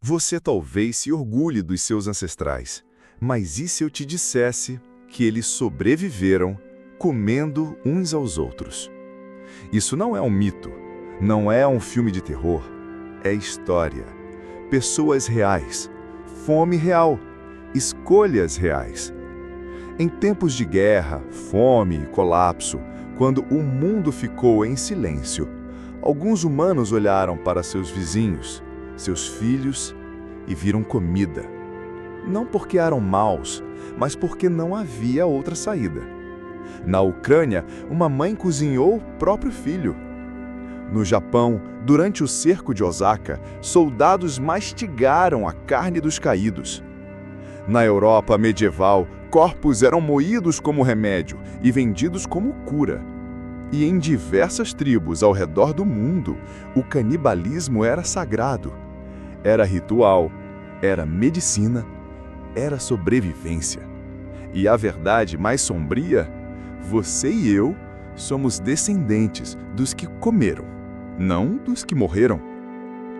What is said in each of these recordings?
Você talvez se orgulhe dos seus ancestrais, mas e se eu te dissesse que eles sobreviveram comendo uns aos outros? Isso não é um mito, não é um filme de terror, é história. Pessoas reais, fome real, escolhas reais. Em tempos de guerra, fome e colapso, quando o mundo ficou em silêncio, alguns humanos olharam para seus vizinhos, seus filhos, e viram comida. Não porque eram maus, mas porque não havia outra saída. Na Ucrânia, uma mãe cozinhou o próprio filho. No Japão, durante o cerco de Osaka, soldados mastigaram a carne dos caídos. Na Europa medieval, corpos eram moídos como remédio e vendidos como cura. E em diversas tribos ao redor do mundo, o canibalismo era sagrado. Era ritual, era medicina, era sobrevivência. E a verdade mais sombria, você e eu somos descendentes dos que comeram, não dos que morreram.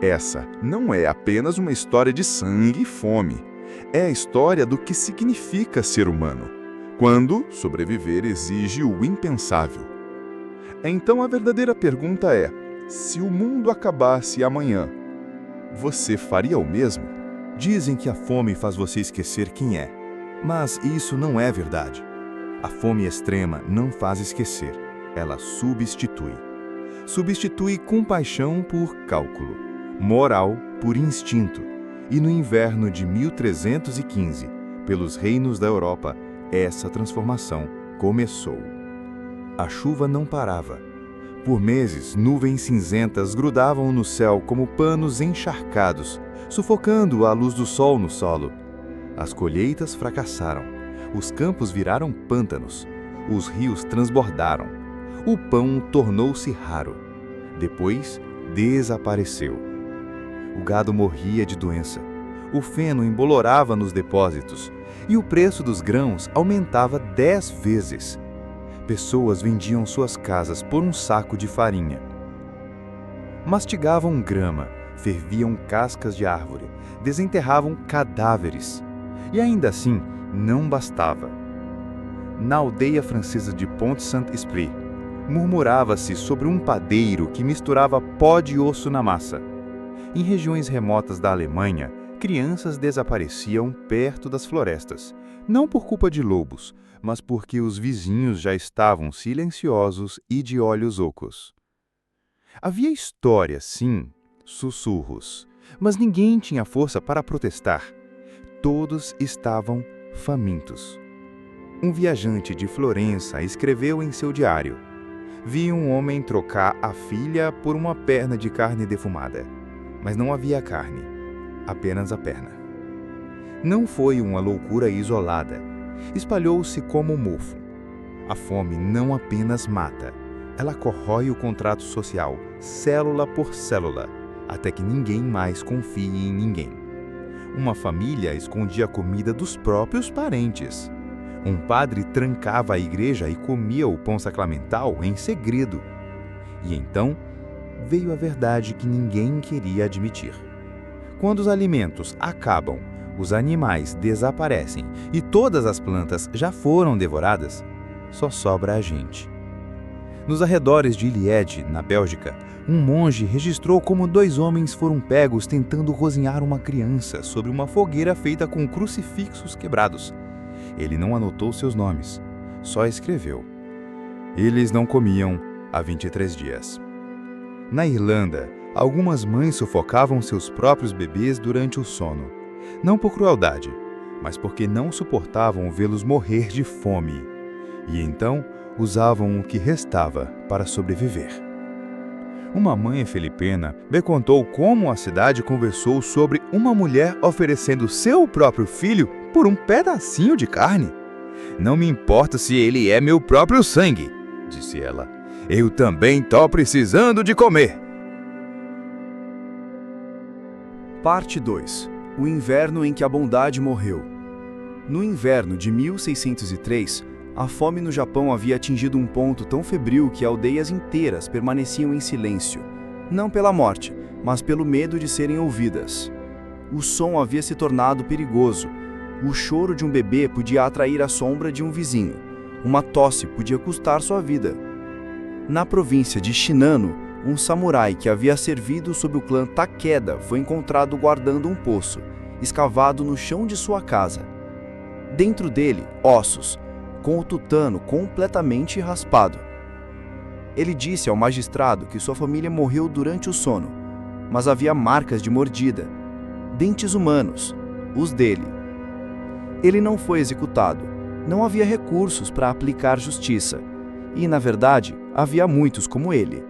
Essa não é apenas uma história de sangue e fome. É a história do que significa ser humano, quando sobreviver exige o impensável. Então a verdadeira pergunta é: se o mundo acabasse amanhã, você faria o mesmo? Dizem que a fome faz você esquecer quem é, mas isso não é verdade. A fome extrema não faz esquecer, ela substitui. Substitui compaixão por cálculo, moral por instinto. E no inverno de 1315, pelos reinos da Europa, essa transformação começou. A chuva não parava. Por meses, nuvens cinzentas grudavam no céu como panos encharcados, sufocando a luz do sol no solo. As colheitas fracassaram. Os campos viraram pântanos. Os rios transbordaram. O pão tornou-se raro. Depois, desapareceu. O gado morria de doença. O feno embolorava nos depósitos. E o preço dos grãos aumentava 10 vezes. Pessoas vendiam suas casas por um saco de farinha. Mastigavam grama, ferviam cascas de árvore, desenterravam cadáveres. E ainda assim, não bastava. Na aldeia francesa de Pont-Saint-Esprit, murmurava-se sobre um padeiro que misturava pó de osso na massa. Em regiões remotas da Alemanha, crianças desapareciam perto das florestas, não por culpa de lobos, mas porque os vizinhos já estavam silenciosos e de olhos ocos. Havia história, sim, sussurros, mas ninguém tinha força para protestar. Todos estavam famintos. Um viajante de Florença escreveu em seu diário: vi um homem trocar a filha por uma perna de carne defumada. Mas não havia carne, apenas a perna. Não foi uma loucura isolada. Espalhou-se como mofo. A fome não apenas mata, ela corrói o contrato social, célula por célula, até que ninguém mais confie em ninguém. Uma família escondia a comida dos próprios parentes. Um padre trancava a igreja e comia o pão sacramental em segredo. E então veio a verdade que ninguém queria admitir. Quando os alimentos acabam, os animais desaparecem e todas as plantas já foram devoradas, só sobra a gente. Nos arredores de Liège, na Bélgica, um monge registrou como 2 homens foram pegos tentando cozinhar uma criança sobre uma fogueira feita com crucifixos quebrados. Ele não anotou seus nomes, só escreveu: eles não comiam há 23 dias. Na Irlanda, algumas mães sufocavam seus próprios bebês durante o sono, não por crueldade, mas porque não suportavam vê-los morrer de fome, e então usavam o que restava para sobreviver. Uma mãe filipina me contou como a cidade conversou sobre uma mulher oferecendo seu próprio filho por um pedacinho de carne. Não me importa se ele é meu próprio sangue, disse ela. Eu também tô precisando de comer. Parte 2. O inverno em que a bondade morreu. No inverno de 1603, a fome no Japão havia atingido um ponto tão febril que aldeias inteiras permaneciam em silêncio, não pela morte, mas pelo medo de serem ouvidas. O som havia se tornado perigoso. O choro de um bebê podia atrair a sombra de um vizinho. Uma tosse podia custar sua vida. Na província de Shinano, um samurai que havia servido sob o clã Takeda foi encontrado guardando um poço, escavado no chão de sua casa. Dentro dele, ossos, com o tutano completamente raspado. Ele disse ao magistrado que sua família morreu durante o sono, mas havia marcas de mordida, dentes humanos, os dele. Ele não foi executado, não havia recursos para aplicar justiça, e, na verdade, havia muitos como ele.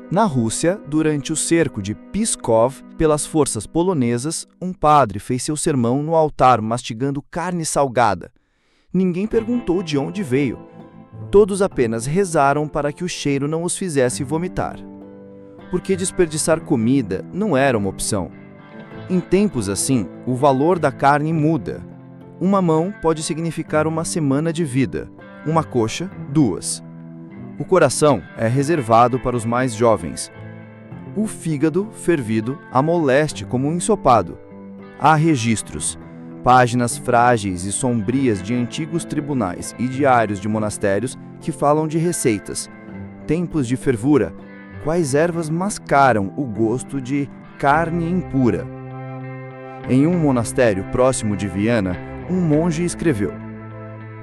Na Rússia, durante o cerco de Pskov pelas forças polonesas, um padre fez seu sermão no altar mastigando carne salgada. Ninguém perguntou de onde veio. Todos apenas rezaram para que o cheiro não os fizesse vomitar. Porque desperdiçar comida não era uma opção. Em tempos assim, o valor da carne muda. Uma mão pode significar uma semana de vida, uma coxa, 2. O coração é reservado para os mais jovens. O fígado, fervido, amolece como um ensopado. Há registros, páginas frágeis e sombrias de antigos tribunais e diários de monastérios que falam de receitas, tempos de fervura, quais ervas mascaram o gosto de carne impura. Em um monastério próximo de Viana, um monge escreveu: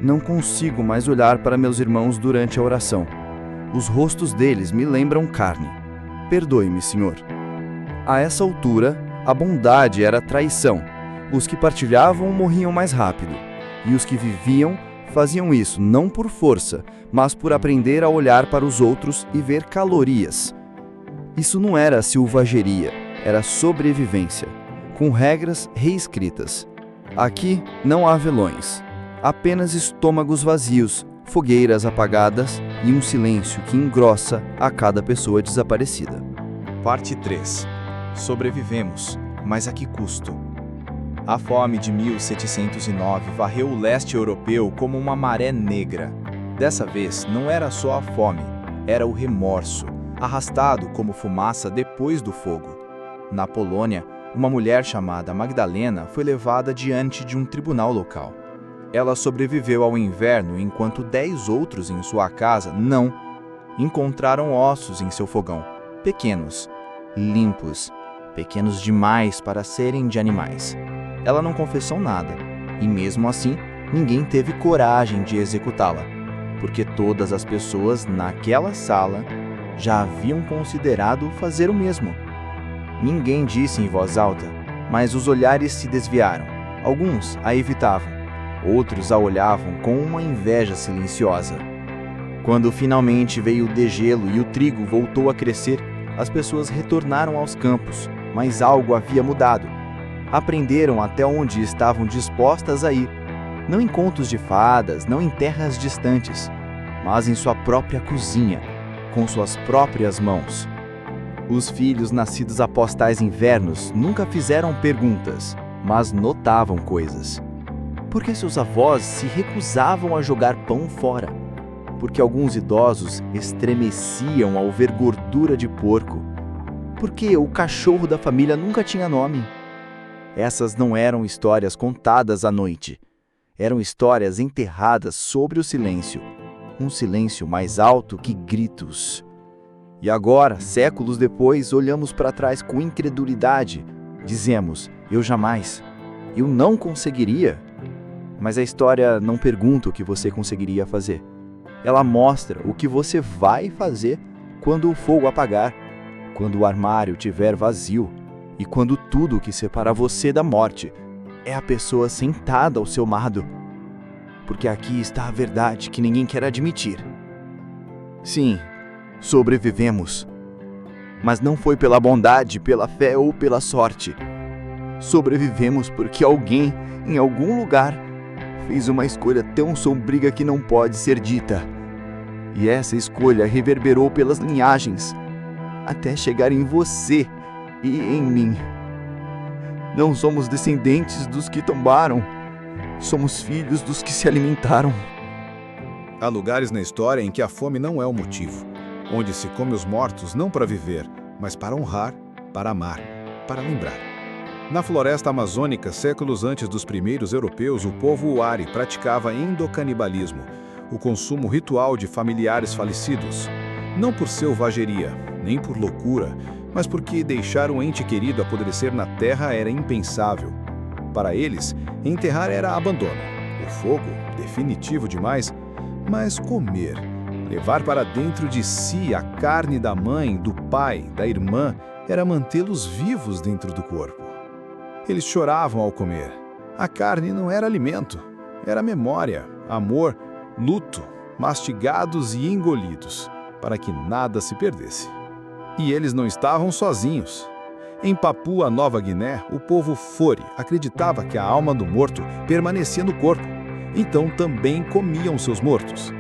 "Não consigo mais olhar para meus irmãos durante a oração. Os rostos deles me lembram carne. Perdoe-me, Senhor." A essa altura, a bondade era traição. Os que partilhavam morriam mais rápido, e os que viviam faziam isso não por força, mas por aprender a olhar para os outros e ver calorias. Isso não era selvageria, era sobrevivência, com regras reescritas. Aqui não há velões, apenas estômagos vazios, fogueiras apagadas e um silêncio que engrossa a cada pessoa desaparecida. Parte 3. Sobrevivemos, mas a que custo? A fome de 1709 varreu o leste europeu como uma maré negra. Dessa vez, não era só a fome, era o remorso, arrastado como fumaça depois do fogo. Na Polônia, uma mulher chamada Magdalena foi levada diante de um tribunal local. Ela sobreviveu ao inverno enquanto 10 outros em sua casa não encontraram ossos em seu fogão, pequenos, limpos, pequenos demais para serem de animais. Ela não confessou nada, e mesmo assim, ninguém teve coragem de executá-la, porque todas as pessoas naquela sala já haviam considerado fazer o mesmo. Ninguém disse em voz alta, mas os olhares se desviaram. Alguns a evitavam, outros a olhavam com uma inveja silenciosa. Quando finalmente veio o degelo e o trigo voltou a crescer, as pessoas retornaram aos campos, mas algo havia mudado. Aprenderam até onde estavam dispostas a ir, não em contos de fadas, não em terras distantes, mas em sua própria cozinha, com suas próprias mãos. Os filhos nascidos após tais invernos nunca fizeram perguntas, mas notavam coisas. Por que seus avós se recusavam a jogar pão fora? Porque alguns idosos estremeciam ao ver gordura de porco? Porque o cachorro da família nunca tinha nome? Essas não eram histórias contadas à noite. Eram histórias enterradas sobre o silêncio. Um silêncio mais alto que gritos. E agora, séculos depois, olhamos para trás com incredulidade. Dizemos, eu jamais, eu não conseguiria. Mas a história não pergunta o que você conseguiria fazer. Ela mostra o que você vai fazer quando o fogo apagar, quando o armário estiver vazio e quando tudo que separa você da morte é a pessoa sentada ao seu lado. Porque aqui está a verdade que ninguém quer admitir. Sim, sobrevivemos. Mas não foi pela bondade, pela fé ou pela sorte. Sobrevivemos porque alguém, em algum lugar, fez uma escolha tão sombria que não pode ser dita. E essa escolha reverberou pelas linhagens, até chegar em você e em mim. Não somos descendentes dos que tombaram, somos filhos dos que se alimentaram. Há lugares na história em que a fome não é o motivo, onde se come os mortos não para viver, mas para honrar, para amar, para lembrar. Na floresta amazônica, séculos antes dos primeiros europeus, o povo Wari praticava endocanibalismo, o consumo ritual de familiares falecidos. Não por selvageria, nem por loucura, mas porque deixar um ente querido apodrecer na terra era impensável. Para eles, enterrar era abandono. O fogo, definitivo demais, mas comer, levar para dentro de si a carne da mãe, do pai, da irmã, era mantê-los vivos dentro do corpo. Eles choravam ao comer. A carne não era alimento, era memória, amor, luto, mastigados e engolidos, para que nada se perdesse. E eles não estavam sozinhos. Em Papua Nova Guiné, o povo Fore acreditava que a alma do morto permanecia no corpo, então também comiam seus mortos.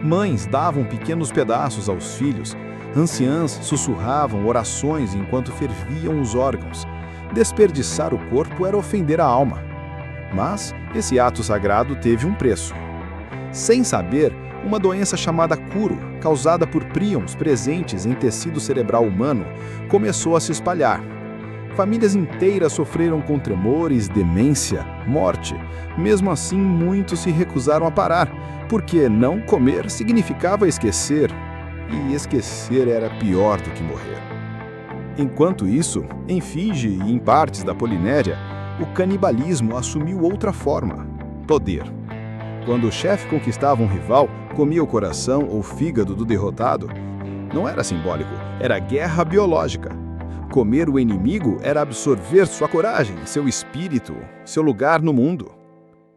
Mães davam pequenos pedaços aos filhos, anciãs sussurravam orações enquanto ferviam os órgãos. Desperdiçar o corpo era ofender a alma. Mas esse ato sagrado teve um preço. Sem saber, uma doença chamada curo, causada por príons presentes em tecido cerebral humano, começou a se espalhar. Famílias inteiras sofreram com tremores, demência, morte. Mesmo assim, muitos se recusaram a parar, porque não comer significava esquecer, e esquecer era pior do que morrer. Enquanto isso, em Fiji e em partes da Polinésia, o canibalismo assumiu outra forma: poder. Quando o chefe conquistava um rival, comia o coração ou fígado do derrotado. Não era simbólico, era guerra biológica. Comer o inimigo era absorver sua coragem, seu espírito, seu lugar no mundo.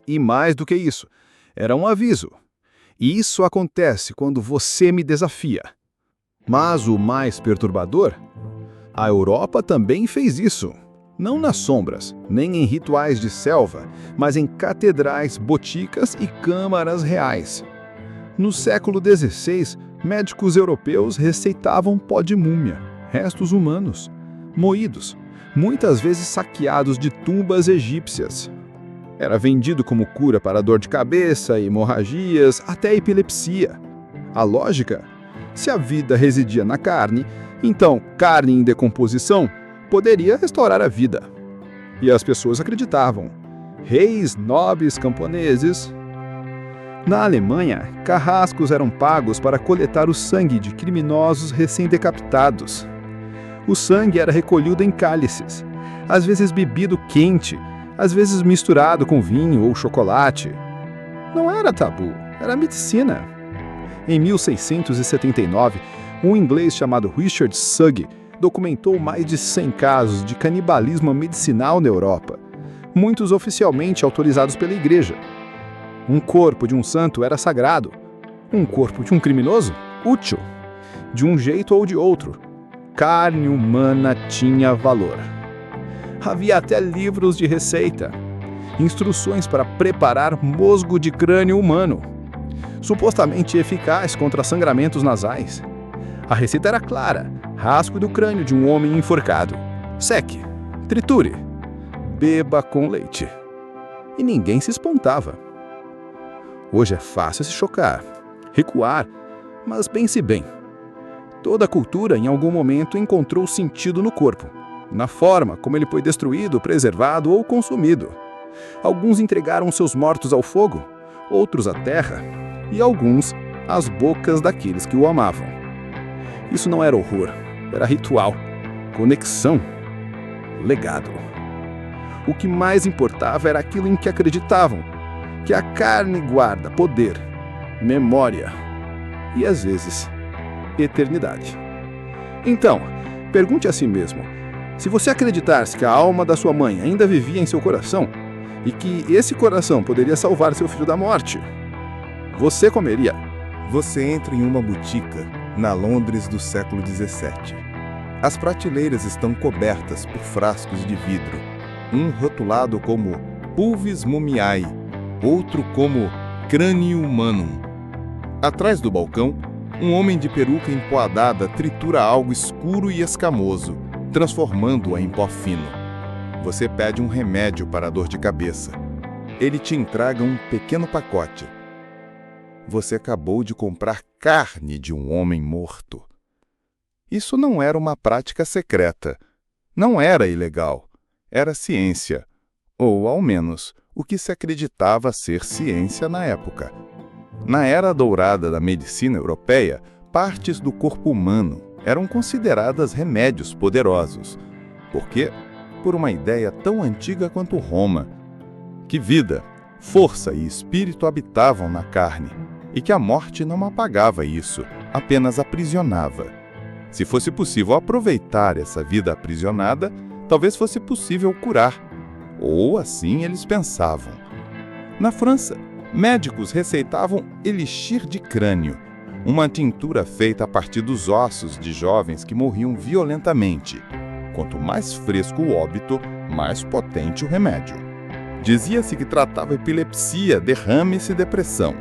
E mais do que isso, era um aviso. E isso acontece quando você me desafia. Mas o mais perturbador? A Europa também fez isso. Não nas sombras, nem em rituais de selva, mas em catedrais, boticas e câmaras reais. No século XVI, médicos europeus receitavam pó de múmia, restos humanos, moídos, muitas vezes saqueados de tumbas egípcias. Era vendido como cura para dor de cabeça, hemorragias, até epilepsia. A lógica? Se a vida residia na carne, então carne em decomposição poderia restaurar a vida. E as pessoas acreditavam. Reis, nobres, camponeses. Na Alemanha, carrascos eram pagos para coletar o sangue de criminosos recém-decapitados. O sangue era recolhido em cálices, às vezes bebido quente, às vezes misturado com vinho ou chocolate. Não era tabu, era medicina. Em 1679, um inglês chamado Richard Sugg documentou mais de 100 casos de canibalismo medicinal na Europa, muitos oficialmente autorizados pela Igreja. Um corpo de um santo era sagrado, um corpo de um criminoso, útil. De um jeito ou de outro, carne humana tinha valor. Havia até livros de receita, instruções para preparar musgo de crânio humano, supostamente eficaz contra sangramentos nasais. A receita era clara: rasgue do crânio de um homem enforcado, seque, triture, beba com leite. E ninguém se espantava. Hoje é fácil se chocar, recuar, mas pense bem. Toda cultura em algum momento encontrou sentido no corpo, na forma como ele foi destruído, preservado ou consumido. Alguns entregaram seus mortos ao fogo, outros à terra, e alguns às bocas daqueles que o amavam. Isso não era horror, era ritual, conexão, legado. O que mais importava era aquilo em que acreditavam, que a carne guarda poder, memória e, às vezes, eternidade. Então, pergunte a si mesmo: se você acreditasse que a alma da sua mãe ainda vivia em seu coração e que esse coração poderia salvar seu filho da morte, você comeria? Você entra em uma botica na Londres do século XVII. As prateleiras estão cobertas por frascos de vidro, um rotulado como Pulvis Mumiae, outro como Crânio Humanum. Atrás do balcão, um homem de peruca empoadada tritura algo escuro e escamoso, transformando-a em pó fino. Você pede um remédio para a dor de cabeça. Ele te entrega um pequeno pacote. Você acabou de comprar carne de um homem morto. Isso não era uma prática secreta. Não era ilegal. era ciência, ou ao menos o que se acreditava ser ciência na época. Na era dourada da medicina europeia, partes do corpo humano eram consideradas remédios poderosos. Por quê? Por uma ideia tão antiga quanto Roma, que vida, força e espírito habitavam na carne, e que a morte não apagava isso, apenas aprisionava. Se fosse possível aproveitar essa vida aprisionada, talvez fosse possível curar. Ou assim eles pensavam. Na França, médicos receitavam elixir de crânio, uma tintura feita a partir dos ossos de jovens que morriam violentamente. Quanto mais fresco o óbito, mais potente o remédio. Dizia-se que tratava epilepsia, derrames e depressão.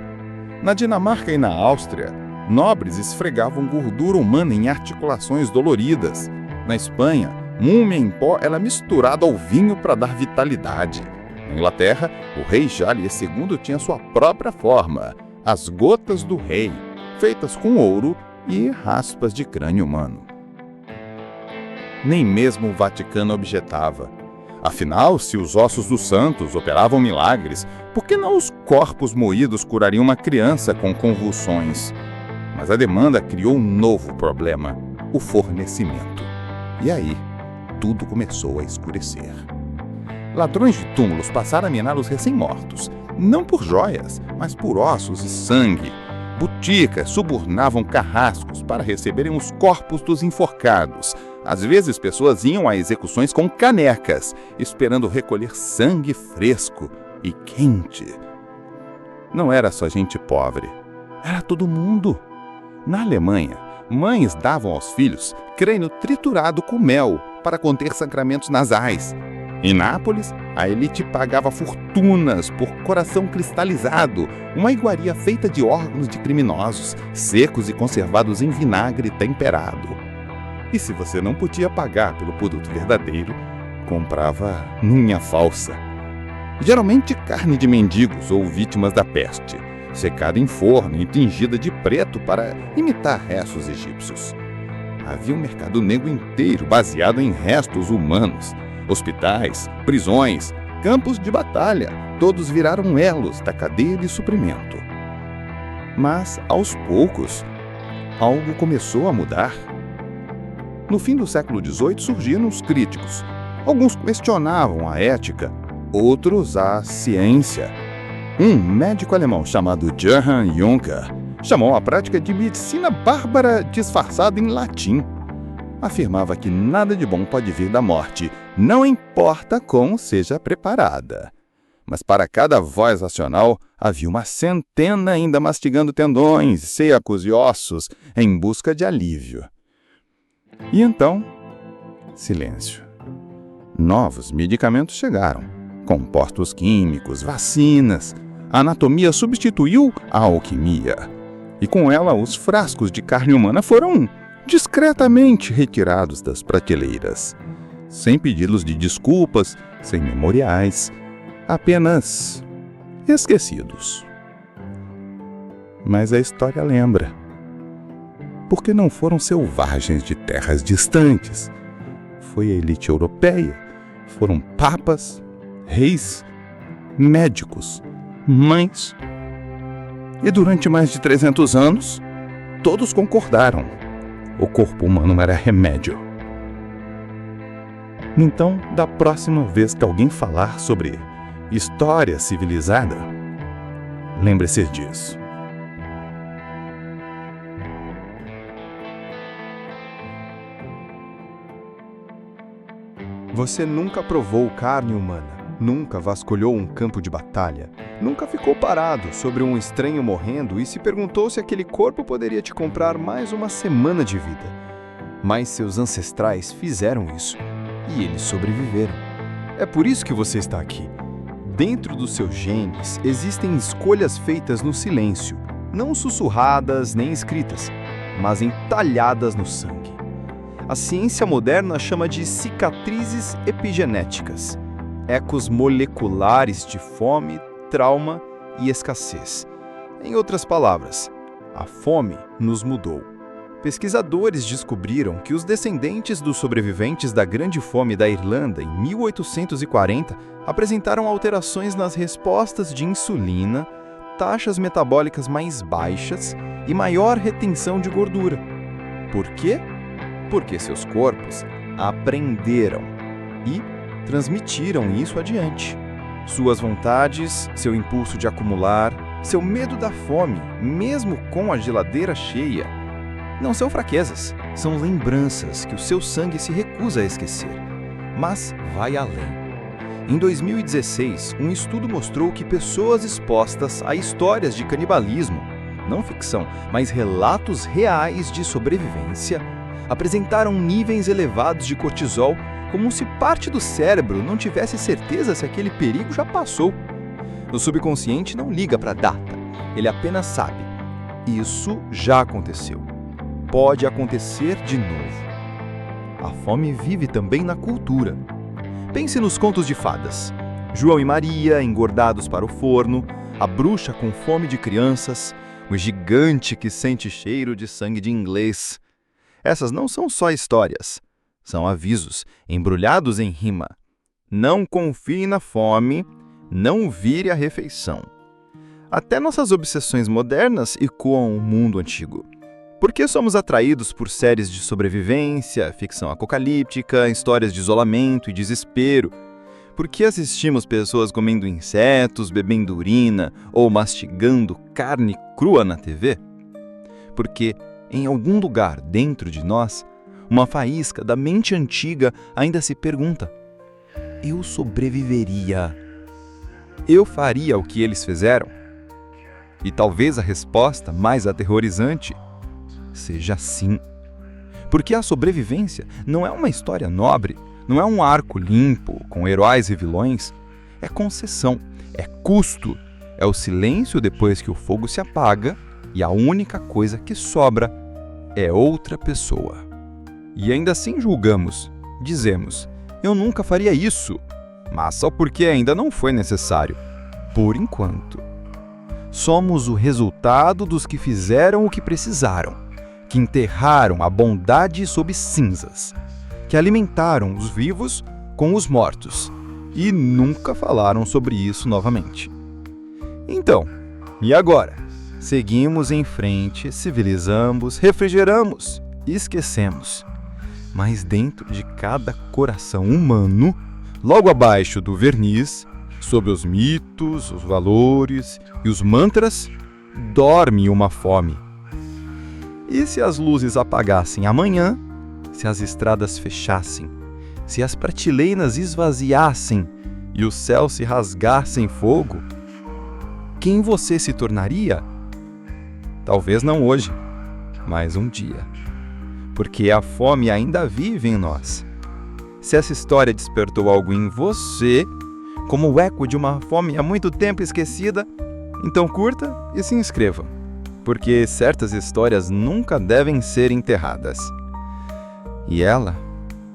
Na Dinamarca e na Áustria, nobres esfregavam gordura humana em articulações doloridas. Na Espanha, múmia em pó era misturada ao vinho para dar vitalidade. Na Inglaterra, o rei Charles II tinha sua própria forma, as gotas do rei, feitas com ouro e raspas de crânio humano. Nem mesmo o Vaticano objetava. Afinal, se os ossos dos santos operavam milagres, por que não os corpos moídos curariam uma criança com convulsões? Mas a demanda criou um novo problema: o fornecimento. E aí, tudo começou a escurecer. Ladrões de túmulos passaram a minar os recém-mortos, não por joias, mas por ossos e sangue. Boticas subornavam carrascos para receberem os corpos dos enforcados. Às vezes, pessoas iam a execuções com canecas, esperando recolher sangue fresco e quente. Não era só gente pobre, era todo mundo. Na Alemanha, mães davam aos filhos crânio triturado com mel para conter sangramentos nasais. Em Nápoles, a elite pagava fortunas por coração cristalizado, uma iguaria feita de órgãos de criminosos, secos e conservados em vinagre temperado. E se você não podia pagar pelo produto verdadeiro, comprava unha falsa. Geralmente carne de mendigos ou vítimas da peste, secada em forno e tingida de preto para imitar restos egípcios. Havia um mercado negro inteiro baseado em restos humanos. Hospitais, prisões, campos de batalha, todos viraram elos da cadeia de suprimento. Mas, aos poucos, algo começou a mudar. No fim do século XVIII surgiram os críticos. Alguns questionavam a ética, outros a ciência. Um médico alemão chamado Johann Juncker chamou a prática de medicina bárbara disfarçada em latim. Afirmava que nada de bom pode vir da morte, não importa como seja preparada. Mas para cada voz racional, havia uma centena ainda mastigando tendões, secos e ossos, em busca de alívio. E então, silêncio. Novos medicamentos chegaram, compostos químicos, vacinas. A anatomia substituiu a alquimia. E com ela, os frascos de carne humana foram discretamente retirados das prateleiras, sem pedidos de desculpas, sem memoriais, apenas esquecidos. Mas a história lembra. Porque não foram selvagens de terras distantes. Foi a elite europeia, foram papas, reis, médicos, mães. E durante mais de 300 anos, todos concordaram. O corpo humano era remédio. Então, da próxima vez que alguém falar sobre história civilizada, lembre-se disso. Você nunca provou carne humana, nunca vasculhou um campo de batalha, nunca ficou parado sobre um estranho morrendo e se perguntou se aquele corpo poderia te comprar mais uma semana de vida. Mas seus ancestrais fizeram isso e eles sobreviveram. É por isso que você está aqui. Dentro dos seus genes existem escolhas feitas no silêncio, não sussurradas nem escritas, mas entalhadas no sangue. A ciência moderna chama de cicatrizes epigenéticas, ecos moleculares de fome, trauma e escassez. Em outras palavras, a fome nos mudou. Pesquisadores descobriram que os descendentes dos sobreviventes da Grande Fome da Irlanda em 1840 apresentaram alterações nas respostas de insulina, taxas metabólicas mais baixas e maior retenção de gordura. Por quê? Porque seus corpos aprenderam e transmitiram isso adiante. Suas vontades, seu impulso de acumular, seu medo da fome, mesmo com a geladeira cheia, não são fraquezas, são lembranças que o seu sangue se recusa a esquecer. Mas vai além. Em 2016, um estudo mostrou que pessoas expostas a histórias de canibalismo, não ficção, mas relatos reais de sobrevivência, apresentaram níveis elevados de cortisol, como se parte do cérebro não tivesse certeza se aquele perigo já passou. O subconsciente não liga para a data, ele apenas sabe. Isso já aconteceu. Pode acontecer de novo. A fome vive também na cultura. Pense nos contos de fadas. João e Maria, engordados para o forno, a bruxa com fome de crianças, o gigante que sente cheiro de sangue de inglês. Essas não são só histórias, são avisos embrulhados em rima. Não confie na fome, não vire a refeição. Até nossas obsessões modernas ecoam o mundo antigo. Por que somos atraídos por séries de sobrevivência, ficção apocalíptica, histórias de isolamento e desespero? Por que assistimos pessoas comendo insetos, bebendo urina ou mastigando carne crua na TV? Porque, em algum lugar dentro de nós, uma faísca da mente antiga ainda se pergunta: eu sobreviveria? Eu faria o que eles fizeram? E talvez a resposta mais aterrorizante seja sim. Porque a sobrevivência não é uma história nobre, não é um arco limpo, com heróis e vilões. É concessão, é custo, é o silêncio depois que o fogo se apaga e a única coisa que sobra é outra pessoa. E ainda assim julgamos, dizemos, eu nunca faria isso, mas só porque ainda não foi necessário, por enquanto. Somos o resultado dos que fizeram o que precisaram, que enterraram a bondade sob cinzas, que alimentaram os vivos com os mortos e nunca falaram sobre isso novamente. Então, e agora? Seguimos em frente, civilizamos, refrigeramos e esquecemos. Mas dentro de cada coração humano, logo abaixo do verniz, sob os mitos, os valores e os mantras, dorme uma fome. E se as luzes apagassem amanhã, se as estradas fechassem, se as prateleiras esvaziassem e o céu se rasgasse em fogo, quem você se tornaria? Talvez não hoje, mas um dia. Porque a fome ainda vive em nós. Se essa história despertou algo em você, como o eco de uma fome há muito tempo esquecida, então curta e se inscreva. Porque certas histórias nunca devem ser enterradas. E ela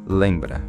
lembra.